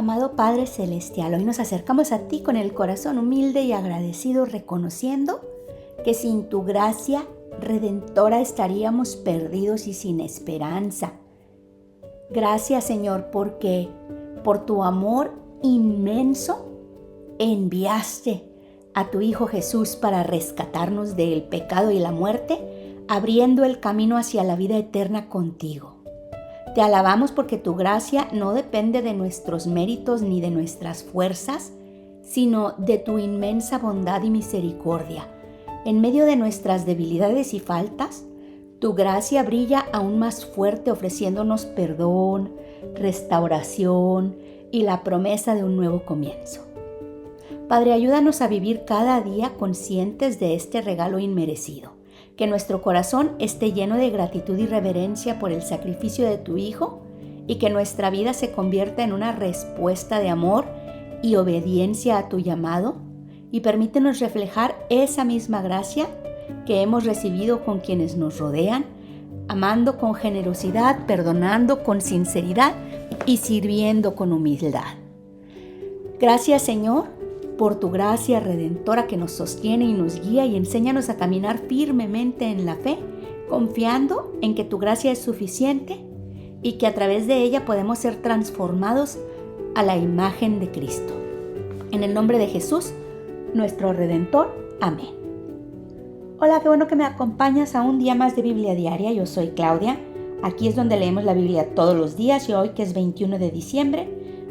Amado Padre Celestial, hoy nos acercamos a ti con el corazón humilde y agradecido, reconociendo que sin tu gracia redentora estaríamos perdidos y sin esperanza. Gracias, Señor, porque por tu amor inmenso enviaste a tu Hijo Jesús para rescatarnos del pecado y la muerte, abriendo el camino hacia la vida eterna contigo. Te alabamos porque tu gracia no depende de nuestros méritos ni de nuestras fuerzas, sino de tu inmensa bondad y misericordia. En medio de nuestras debilidades y faltas, tu gracia brilla aún más fuerte, ofreciéndonos perdón, restauración y la promesa de un nuevo comienzo. Padre, ayúdanos a vivir cada día conscientes de este regalo inmerecido. Que nuestro corazón esté lleno de gratitud y reverencia por el sacrificio de tu Hijo y que nuestra vida se convierta en una respuesta de amor y obediencia a tu llamado, y permítenos reflejar esa misma gracia que hemos recibido con quienes nos rodean, amando con generosidad, perdonando con sinceridad y sirviendo con humildad. Gracias, Señor, por tu gracia redentora que nos sostiene y nos guía, y enséñanos a caminar firmemente en la fe, confiando en que tu gracia es suficiente y que a través de ella podemos ser transformados a la imagen de Cristo. En el nombre de Jesús, nuestro Redentor. Amén. Hola, qué bueno que me acompañas a un día más de Biblia Diaria. Yo soy Claudia. Aquí es donde leemos la Biblia todos los días, y hoy, que es 21 de diciembre,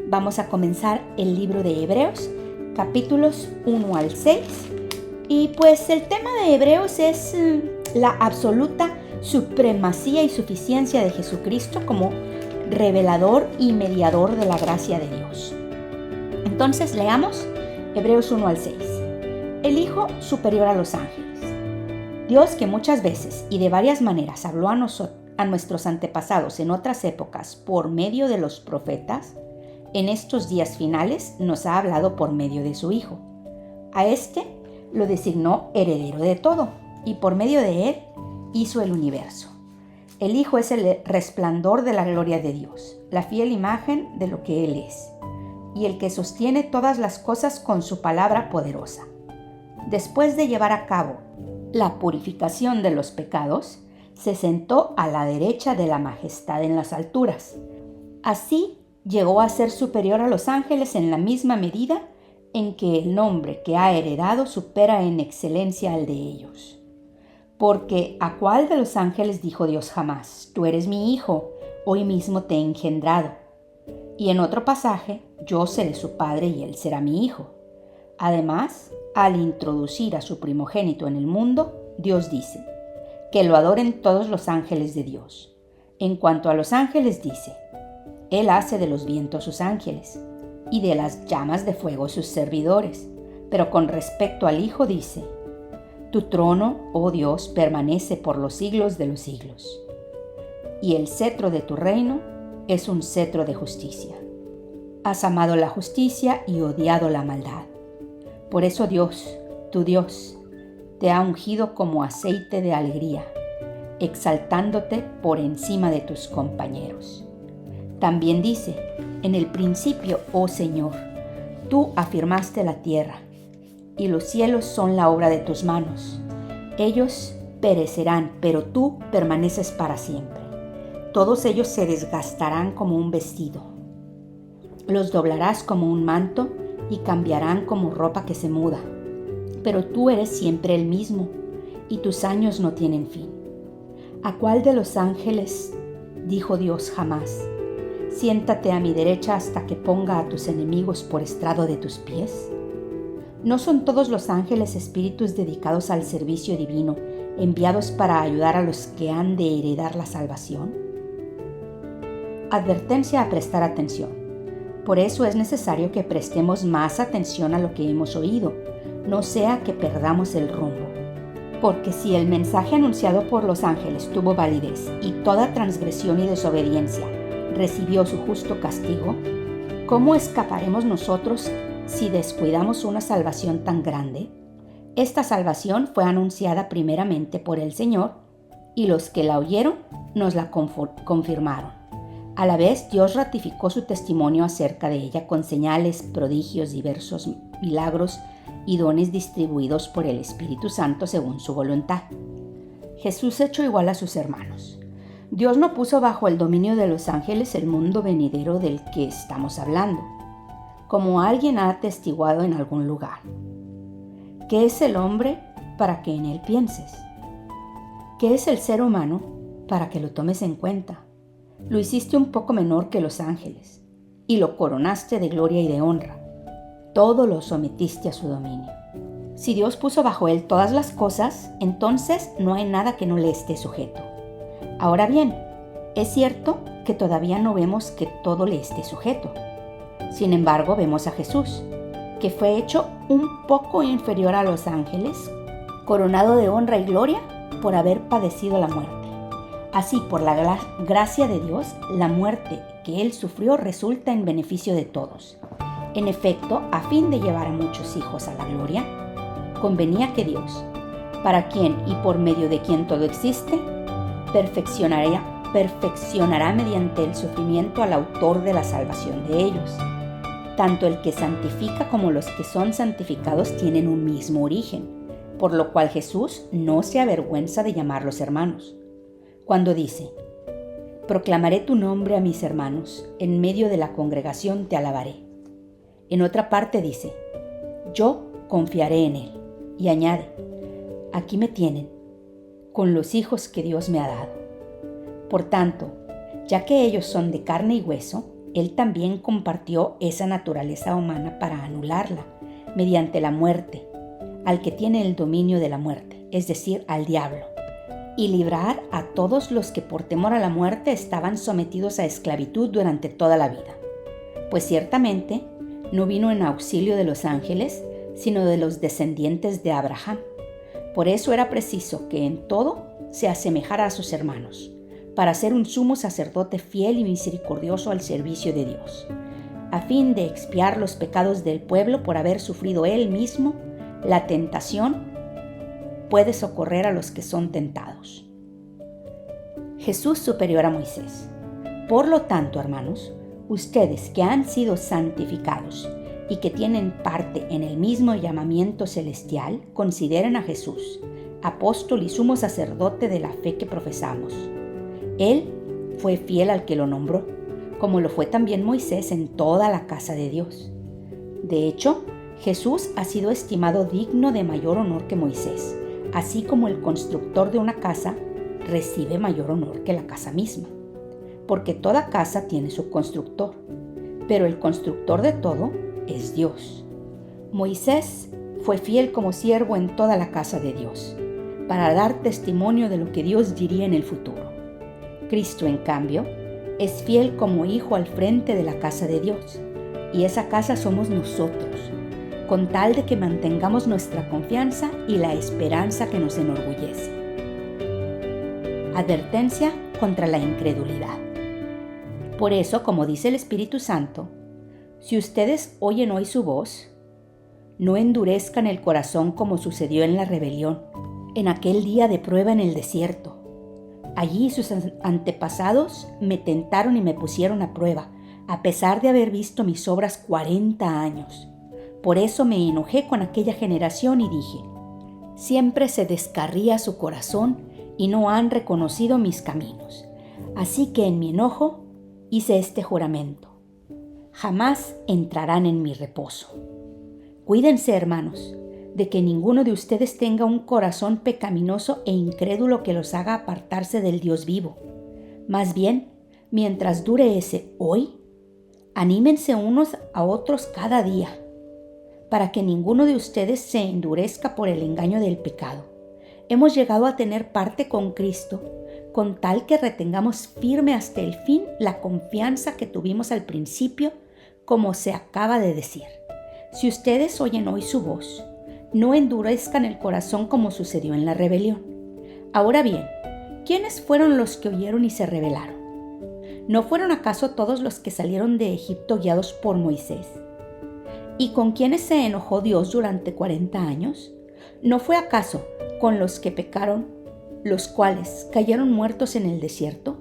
vamos a comenzar el libro de Hebreos, capítulos 1 al 6, y pues el tema de Hebreos es la absoluta supremacía y suficiencia de Jesucristo como revelador y mediador de la gracia de Dios. Entonces leamos Hebreos 1 al 6. El Hijo superior a los ángeles. Dios, que muchas veces y de varias maneras habló a nuestros antepasados en otras épocas por medio de los profetas, en estos días finales nos ha hablado por medio de su Hijo. A este lo designó heredero de todo, y por medio de él hizo el universo. El Hijo es el resplandor de la gloria de Dios, la fiel imagen de lo que Él es, y el que sostiene todas las cosas con su palabra poderosa. Después de llevar a cabo la purificación de los pecados, se sentó a la derecha de la majestad en las alturas. Así llegó a ser superior a los ángeles en la misma medida en que el nombre que ha heredado supera en excelencia al de ellos. Porque ¿a cuál de los ángeles dijo Dios jamás: tú eres mi hijo, hoy mismo te he engendrado? Y en otro pasaje: yo seré su padre y él será mi hijo. Además, al introducir a su primogénito en el mundo, Dios dice: que lo adoren todos los ángeles de Dios. En cuanto a los ángeles dice: Él hace de los vientos sus ángeles, y de las llamas de fuego sus servidores. Pero con respecto al Hijo dice: tu trono, oh Dios, permanece por los siglos de los siglos. Y el cetro de tu reino es un cetro de justicia. Has amado la justicia y odiado la maldad. Por eso Dios, tu Dios, te ha ungido como aceite de alegría, exaltándote por encima de tus compañeros. También dice: en el principio, oh Señor, tú afirmaste la tierra, y los cielos son la obra de tus manos. Ellos perecerán, pero tú permaneces para siempre. Todos ellos se desgastarán como un vestido. Los doblarás como un manto y cambiarán como ropa que se muda. Pero tú eres siempre el mismo, y tus años no tienen fin. ¿A cuál de los ángeles dijo Dios jamás: siéntate a mi derecha hasta que ponga a tus enemigos por estrado de tus pies? ¿No son todos los ángeles espíritus dedicados al servicio divino, enviados para ayudar a los que han de heredar la salvación? Advertencia a prestar atención. Por eso es necesario que prestemos más atención a lo que hemos oído, no sea que perdamos el rumbo. Porque si el mensaje anunciado por los ángeles tuvo validez y toda transgresión y desobediencia recibió su justo castigo, ¿cómo escaparemos nosotros si descuidamos una salvación tan grande? Esta salvación fue anunciada primeramente por el Señor, y los que la oyeron nos la confirmaron. A la vez, Dios ratificó su testimonio acerca de ella con señales, prodigios, diversos milagros y dones distribuidos por el Espíritu Santo según su voluntad. Jesús echó igual a sus hermanos. Dios no puso bajo el dominio de los ángeles el mundo venidero del que estamos hablando, como alguien ha atestiguado en algún lugar. ¿Qué es el hombre para que en él pienses? ¿Qué es el ser humano para que lo tomes en cuenta? Lo hiciste un poco menor que los ángeles y lo coronaste de gloria y de honra. Todo lo sometiste a su dominio. Si Dios puso bajo él todas las cosas, entonces no hay nada que no le esté sujeto. Ahora bien, es cierto que todavía no vemos que todo le esté sujeto. Sin embargo, vemos a Jesús, que fue hecho un poco inferior a los ángeles, coronado de honra y gloria por haber padecido la muerte. Así, por la gracia de Dios, la muerte que él sufrió resulta en beneficio de todos. En efecto, a fin de llevar a muchos hijos a la gloria, convenía que Dios, para quien y por medio de quien todo existe, perfeccionará mediante el sufrimiento al autor de la salvación de ellos. Tanto el que santifica como los que son santificados tienen un mismo origen, por lo cual Jesús no se avergüenza de llamarlos hermanos. Cuando dice, proclamaré tu nombre a mis hermanos, en medio de la congregación te alabaré. En otra parte dice, yo confiaré en él. Y añade, aquí me tienen, con los hijos que Dios me ha dado. Por tanto, ya que ellos son de carne y hueso, él también compartió esa naturaleza humana para anularla, mediante la muerte, al que tiene el dominio de la muerte, es decir, al diablo, y librar a todos los que por temor a la muerte estaban sometidos a esclavitud durante toda la vida. Pues ciertamente no vino en auxilio de los ángeles, sino de los descendientes de Abraham. Por eso era preciso que en todo se asemejara a sus hermanos, para ser un sumo sacerdote fiel y misericordioso al servicio de Dios, a fin de expiar los pecados del pueblo por haber sufrido él mismo la tentación. Puede socorrer a los que son tentados. Jesús superior a Moisés. Por lo tanto, hermanos, ustedes que han sido santificados y que tienen parte en el mismo llamamiento celestial, consideren a Jesús, apóstol y sumo sacerdote de la fe que profesamos. Él fue fiel al que lo nombró, como lo fue también Moisés en toda la casa de Dios. De hecho, Jesús ha sido estimado digno de mayor honor que Moisés, así como el constructor de una casa recibe mayor honor que la casa misma, porque toda casa tiene su constructor, pero el constructor de todo es Dios. Moisés fue fiel como siervo en toda la casa de Dios, para dar testimonio de lo que Dios diría en el futuro. Cristo, en cambio, es fiel como hijo al frente de la casa de Dios, y esa casa somos nosotros, con tal de que mantengamos nuestra confianza y la esperanza que nos enorgullece. Advertencia contra la incredulidad. Por eso, como dice el Espíritu Santo, si ustedes oyen hoy su voz, no endurezcan el corazón como sucedió en la rebelión, en aquel día de prueba en el desierto. Allí sus antepasados me tentaron y me pusieron a prueba, a pesar de haber visto mis obras 40 años. Por eso me enojé con aquella generación y dije, siempre se descarría su corazón y no han reconocido mis caminos. Así que en mi enojo hice este juramento. Jamás entrarán en mi reposo. Cuídense, hermanos, de que ninguno de ustedes tenga un corazón pecaminoso e incrédulo que los haga apartarse del Dios vivo. Más bien, mientras dure ese hoy, anímense unos a otros cada día, para que ninguno de ustedes se endurezca por el engaño del pecado. Hemos llegado a tener parte con Cristo, con tal que retengamos firme hasta el fin la confianza que tuvimos al principio, como se acaba de decir. Si ustedes oyen hoy su voz, no endurezcan el corazón como sucedió en la rebelión. Ahora bien, ¿quiénes fueron los que oyeron y se rebelaron? ¿No fueron acaso todos los que salieron de Egipto guiados por Moisés? ¿Y con quiénes se enojó Dios durante 40 años? ¿No fue acaso con los que pecaron, los cuales cayeron muertos en el desierto?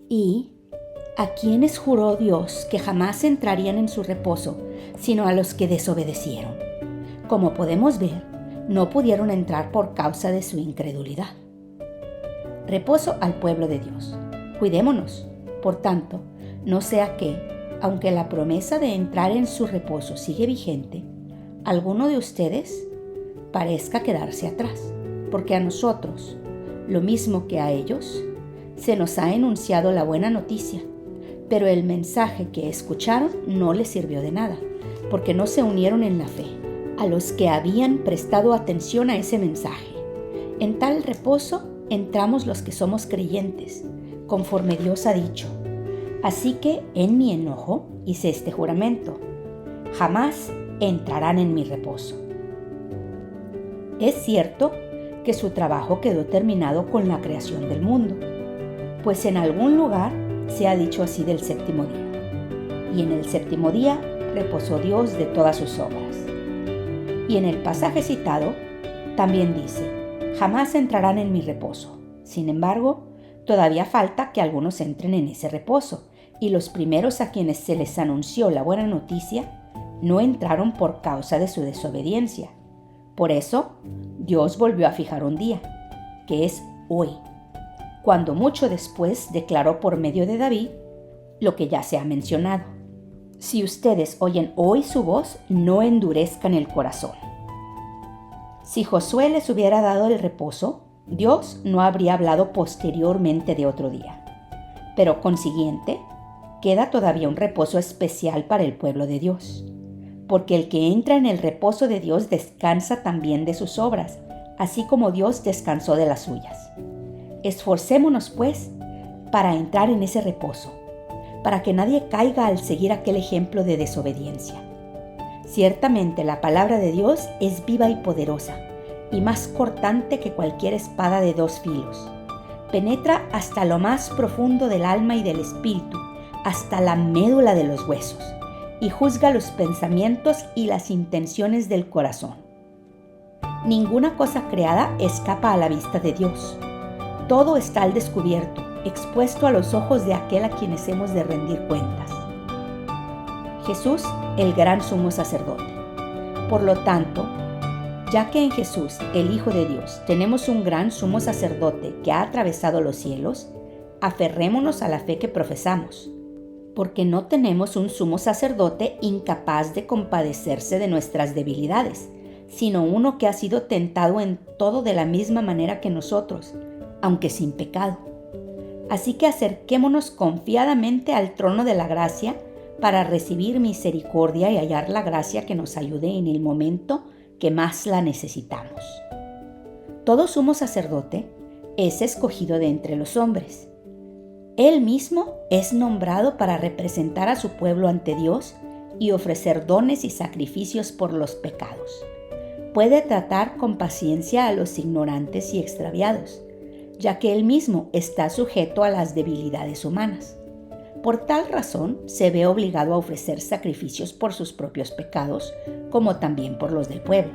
Y, ¿A quienes juró Dios que jamás entrarían en su reposo, sino a los que desobedecieron? Como podemos ver, no pudieron entrar por causa de su incredulidad. Reposo al pueblo de Dios. Cuidémonos, por tanto, no sea que, aunque la promesa de entrar en su reposo sigue vigente, alguno de ustedes parezca quedarse atrás, porque a nosotros, lo mismo que a ellos, se nos ha enunciado la buena noticia, pero el mensaje que escucharon no les sirvió de nada, porque no se unieron en la fe a los que habían prestado atención a ese mensaje. En tal reposo entramos los que somos creyentes, conforme Dios ha dicho. Así que en mi enojo hice este juramento: jamás entrarán en mi reposo. Es cierto que su trabajo quedó terminado con la creación del mundo, pues en algún lugar se ha dicho así del séptimo día. Y en el séptimo día reposó Dios de todas sus obras. Y en el pasaje citado también dice: jamás entrarán en mi reposo. Sin embargo, todavía falta que algunos entren en ese reposo, y los primeros a quienes se les anunció la buena noticia no entraron por causa de su desobediencia. Por eso, Dios volvió a fijar un día, que es hoy, cuando mucho después declaró por medio de David lo que ya se ha mencionado: si ustedes oyen hoy su voz, no endurezcan el corazón. Si Josué les hubiera dado el reposo, Dios no habría hablado posteriormente de otro día. Pero consiguiente, queda todavía un reposo especial para el pueblo de Dios, porque el que entra en el reposo de Dios descansa también de sus obras, así como Dios descansó de las suyas. Esforcémonos, pues, para entrar en ese reposo, para que nadie caiga al seguir aquel ejemplo de desobediencia. Ciertamente la palabra de Dios es viva y poderosa, y más cortante que cualquier espada de dos filos. Penetra hasta lo más profundo del alma y del espíritu, hasta la médula de los huesos, y juzga los pensamientos y las intenciones del corazón. Ninguna cosa creada escapa a la vista de Dios. Todo está al descubierto, expuesto a los ojos de aquel a quienes hemos de rendir cuentas. Jesús, el gran sumo sacerdote. Por lo tanto, ya que en Jesús, el Hijo de Dios, tenemos un gran sumo sacerdote que ha atravesado los cielos, aferrémonos a la fe que profesamos, porque no tenemos un sumo sacerdote incapaz de compadecerse de nuestras debilidades, sino uno que ha sido tentado en todo de la misma manera que nosotros, aunque sin pecado. Así que acerquémonos confiadamente al trono de la gracia para recibir misericordia y hallar la gracia que nos ayude en el momento que más la necesitamos. Todo sumo sacerdote es escogido de entre los hombres. Él mismo es nombrado para representar a su pueblo ante Dios y ofrecer dones y sacrificios por los pecados. Puede tratar con paciencia a los ignorantes y extraviados, ya que él mismo está sujeto a las debilidades humanas. Por tal razón, se ve obligado a ofrecer sacrificios por sus propios pecados, como también por los del pueblo.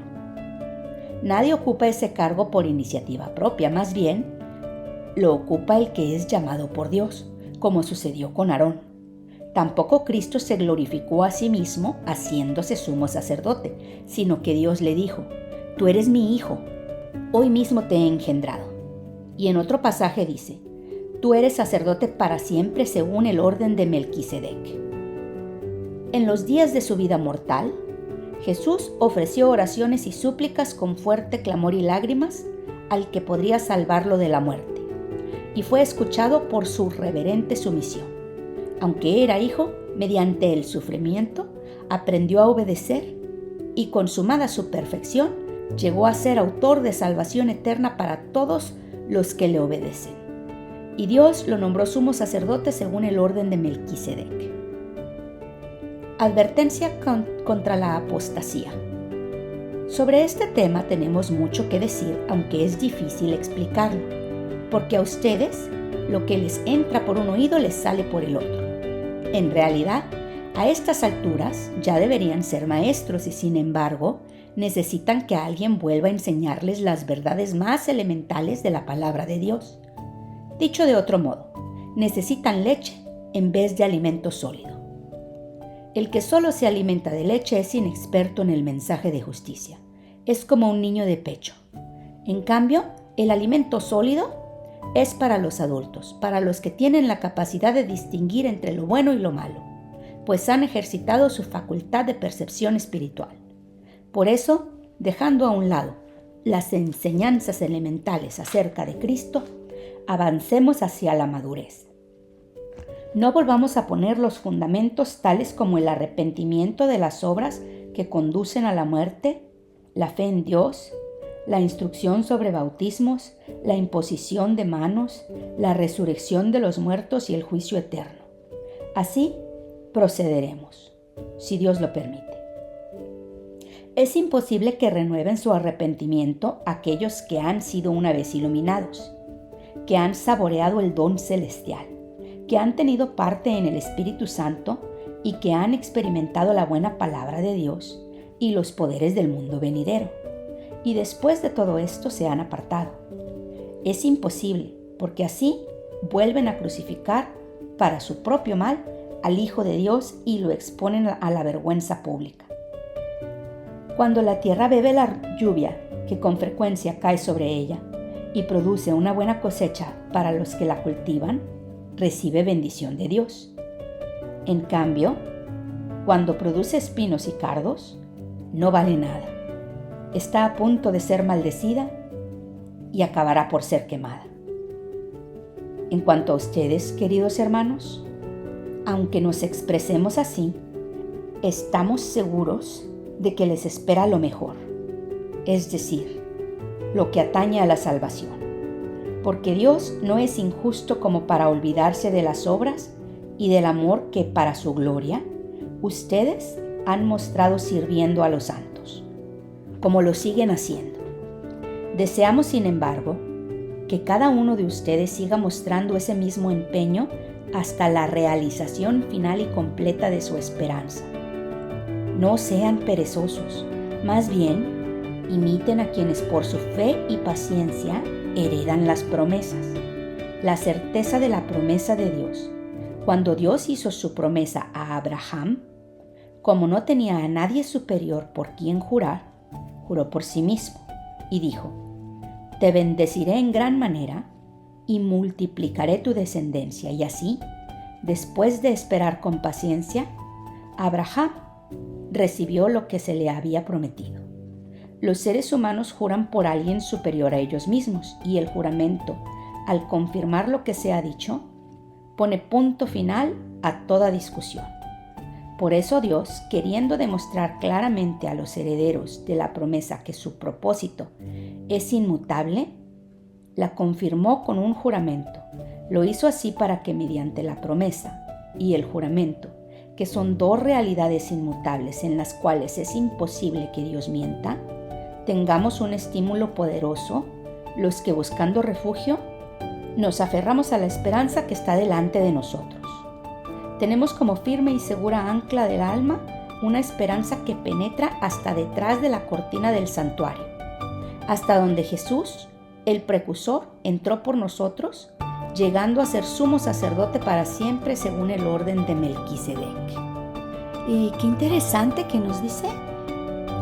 Nadie ocupa ese cargo por iniciativa propia, más bien, lo ocupa el que es llamado por Dios, como sucedió con Aarón. Tampoco Cristo se glorificó a sí mismo haciéndose sumo sacerdote, sino que Dios le dijo: «Tú eres mi hijo, hoy mismo te he engendrado». Y en otro pasaje dice: «Tú eres sacerdote para siempre según el orden de Melquisedec». En los días de su vida mortal, Jesús ofreció oraciones y súplicas con fuerte clamor y lágrimas al que podría salvarlo de la muerte, y fue escuchado por su reverente sumisión. Aunque era hijo, mediante el sufrimiento, aprendió a obedecer y, consumada su perfección, llegó a ser autor de salvación eterna para todos los que le obedecen. Y Dios lo nombró sumo sacerdote según el orden de Melquisedec. Advertencia contra la apostasía. Sobre este tema tenemos mucho que decir, aunque es difícil explicarlo, porque a ustedes lo que les entra por un oído les sale por el otro. En realidad, a estas alturas ya deberían ser maestros y, sin embargo, necesitan que alguien vuelva a enseñarles las verdades más elementales de la palabra de Dios. Dicho de otro modo, necesitan leche, en vez de alimento sólido. El que solo se alimenta de leche es inexperto en el mensaje de justicia. Es como un niño de pecho. En cambio, el alimento sólido es para los adultos, para los que tienen la capacidad de distinguir entre lo bueno y lo malo, pues han ejercitado su facultad de percepción espiritual. Por eso, dejando a un lado las enseñanzas elementales acerca de Cristo, avancemos hacia la madurez. No volvamos a poner los fundamentos tales como el arrepentimiento de las obras que conducen a la muerte, la fe en Dios, la instrucción sobre bautismos, la imposición de manos, la resurrección de los muertos y el juicio eterno. Así procederemos, si Dios lo permite. Es imposible que renueven su arrepentimiento aquellos que han sido una vez iluminados, que han saboreado el don celestial, que han tenido parte en el Espíritu Santo y que han experimentado la buena palabra de Dios y los poderes del mundo venidero. Y después de todo esto se han apartado. Es imposible, porque así vuelven a crucificar para su propio mal al Hijo de Dios y lo exponen a la vergüenza pública. Cuando la tierra bebe la lluvia que con frecuencia cae sobre ella y produce una buena cosecha para los que la cultivan, recibe bendición de Dios. En cambio, cuando produce espinos y cardos, no vale nada. Está a punto de ser maldecida y acabará por ser quemada. En cuanto a ustedes, queridos hermanos, aunque nos expresemos así, estamos seguros de que les espera lo mejor, es decir, lo que atañe a la salvación. Porque Dios no es injusto como para olvidarse de las obras y del amor que para su gloria ustedes han mostrado sirviendo a los santos, como lo siguen haciendo. Deseamos, sin embargo, que cada uno de ustedes siga mostrando ese mismo empeño hasta la realización final y completa de su esperanza. No sean perezosos, más bien imiten a quienes por su fe y paciencia heredan las promesas. La certeza de la promesa de Dios. Cuando Dios hizo su promesa a Abraham, como no tenía a nadie superior por quien jurar, juró por sí mismo y dijo: Te bendeciré en gran manera y multiplicaré tu descendencia. Y así, después de esperar con paciencia, Abraham recibió lo que se le había prometido. Los seres humanos juran por alguien superior a ellos mismos y el juramento, al confirmar lo que se ha dicho, pone punto final a toda discusión. Por eso Dios, queriendo demostrar claramente a los herederos de la promesa que su propósito es inmutable, la confirmó con un juramento. Lo hizo así para que mediante la promesa y el juramento, que son dos realidades inmutables en las cuales es imposible que Dios mienta, tengamos un estímulo poderoso, los que buscando refugio, nos aferramos a la esperanza que está delante de nosotros. Tenemos como firme y segura ancla del alma una esperanza que penetra hasta detrás de la cortina del santuario, hasta donde Jesús, el precursor, entró por nosotros, llegando a ser sumo sacerdote para siempre según el orden de Melquisedec. Y qué interesante que nos dice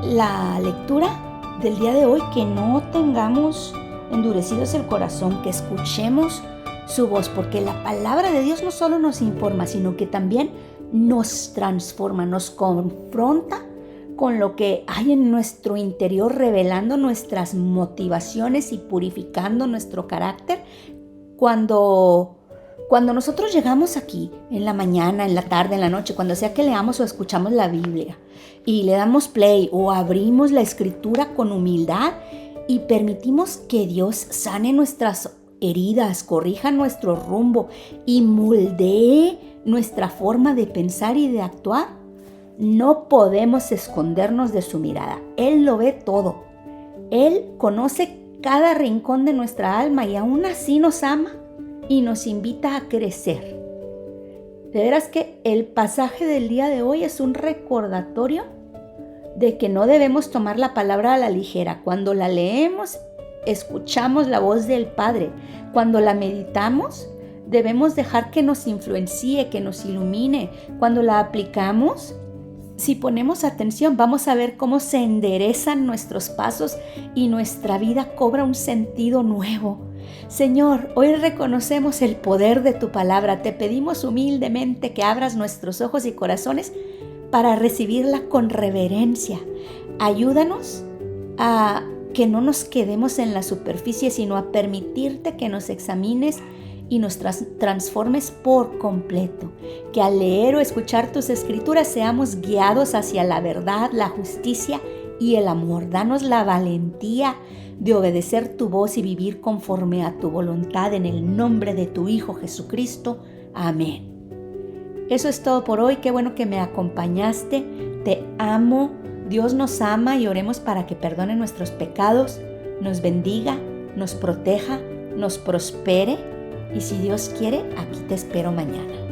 la lectura del día de hoy, que no tengamos endurecidos el corazón, que escuchemos su voz, porque la palabra de Dios no solo nos informa, sino que también nos transforma, nos confronta con lo que hay en nuestro interior, revelando nuestras motivaciones y purificando nuestro carácter. Cuando nosotros llegamos aquí, en la mañana, en la tarde, en la noche, cuando sea que leamos o escuchamos la Biblia y le damos play o abrimos la escritura con humildad y permitimos que Dios sane nuestras heridas, corrija nuestro rumbo y moldee nuestra forma de pensar y de actuar, no podemos escondernos de su mirada. Él lo ve todo. Él conoce cada rincón de nuestra alma y aún así nos ama y nos invita a crecer. De veras que el pasaje del día de hoy es un recordatorio de que no debemos tomar la palabra a la ligera. Cuando la leemos, escuchamos la voz del Padre. Cuando la meditamos, debemos dejar que nos influencie, que nos ilumine. Cuando la aplicamos, si ponemos atención, vamos a ver cómo se enderezan nuestros pasos y nuestra vida cobra un sentido nuevo. Señor, hoy reconocemos el poder de tu palabra. Te pedimos humildemente que abras nuestros ojos y corazones para recibirla con reverencia. Ayúdanos a que no nos quedemos en la superficie, sino a permitirte que nos examines y nos transformes por completo. Que al leer o escuchar tus escrituras seamos guiados hacia la verdad, la justicia y el amor. Danos la valentía de obedecer tu voz y vivir conforme a tu voluntad en el nombre de tu Hijo Jesucristo. Amén. Eso es todo por hoy. Qué bueno que me acompañaste. Te amo. Dios nos ama y oremos para que perdone nuestros pecados, nos bendiga, nos proteja, nos prospere. Y si Dios quiere, aquí te espero mañana.